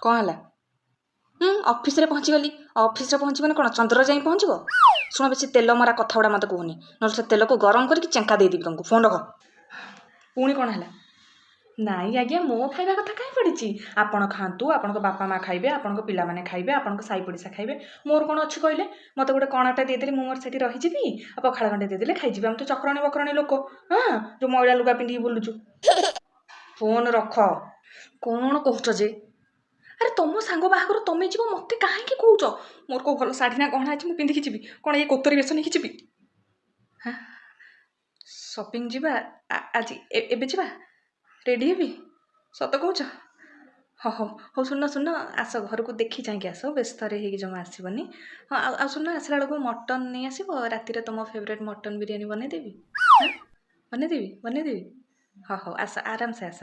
କ'ଣ ହେଲା? ଅଫିସରେ ପହଞ୍ଚିଗଲି। ଅଫିସରେ ପହଞ୍ଚିବନି କ'ଣ ଚନ୍ଦ୍ର ଯାଇ ପହଞ୍ଚିବ? ଶୁଣ ବେଶୀ ତେଲ ମରା କଥା ଗୁଡ଼ା ମୋତେ କୁହନି, ନହେଲେ ସେ ତେଲକୁ ଗରମ କରିକି ଚେଙ୍କା ଦେଇଦେବି ତୁମକୁ। ଫୋନ୍ ରଖ। ପୁଣି କ'ଣ ହେଲା? ନାଇଁ ଆଜ୍ଞା, ମୋ ଖାଇବା କଥା କାହିଁ ପଡ଼ିଛି? ଆପଣ ଖାଆନ୍ତୁ, ଆପଣଙ୍କ ବାପା ମା ଖାଇବେ, ଆପଣଙ୍କ ପିଲାମାନେ ଖାଇବେ, ଆପଣଙ୍କ ସାଇ ପଡ଼ିଶା ଖାଇବେ। ମୋର କ'ଣ ଅଛି କହିଲେ? ମୋତେ ଗୋଟେ କଣାଟା ଦେଇଦେଲେ ମୁଁ ମୋର ସେଠି ରହିଯିବି, ଆଉ ପଖାଳ ଖଣ୍ଡେ ଦେଇଦେଲେ ଖାଇଯିବି। ଆମେ ତ ଚକ୍ରାଣୀ ବକ୍ରାଣୀ ଲୋକ, ଯେଉଁ ମଇଳା ଲୁଗା ପିନ୍ଧିକି ବୁଲୁଛୁ। ଫୋନ୍ ରଖ। କ'ଣ କହୁଛ ଯେ? ଆରେ ତମ ସାଙ୍ଗ ବାହାଘର ତମେ ଯିବ, ମୋତେ କାହିଁକି କହୁଛ? ମୋର କେଉଁ ଭଲ ଶାଢ଼ୀ ନା ଗହଣା ଅଛି ମୁଁ ପିନ୍ଧିକି ଯିବି? କ'ଣ ଏଇ କୋତରୀ ବେଶ ନେଇକି ଯିବି? ସପିଂ ଯିବା ଆଜି? ଏବେ ଯିବା? ରେଡ଼ି ହେବି? ସତ କହୁଛ? ହଉ ଶୁଣ ଆସ, ଘରକୁ ଦେଖି ଚାହିଁକି ଆସ, ବ୍ୟସ୍ତରେ ହେଇକି ଜମା ଆସିବନି। ହଁ ଆଉ ଶୁଣ, ଆସିଲା ବେଳକୁ ମଟନ୍ ନେଇ ଆସିବ। ରାତିରେ ତୁମ ଫେଭରେଟ୍ ମଟନ୍ ବିରିୟାନୀ ବନେଇଦେବି। ବନେଇଦେବି? ହଉ ଆସ, ଆରାମସେ ଆସ।